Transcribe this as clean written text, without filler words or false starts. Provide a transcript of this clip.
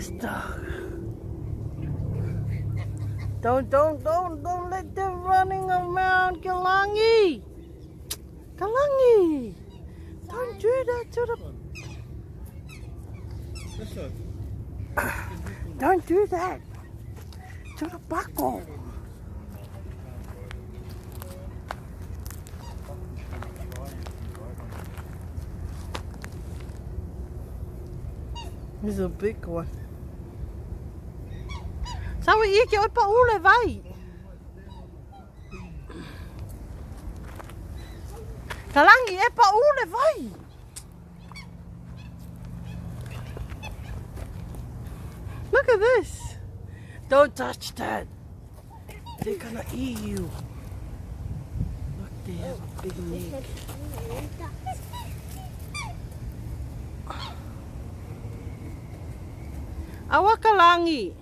Stop. Don't let them running around, Galangi. Galangi. Don't do that to the... Don't do that to the buckle. This is a big one. Sao vậy kia ôi pa ule vai. Kalangi e pa ule vai. Look at this. Don't touch that. They're gonna eat you. Look, they have a big neck. Awa kalangi.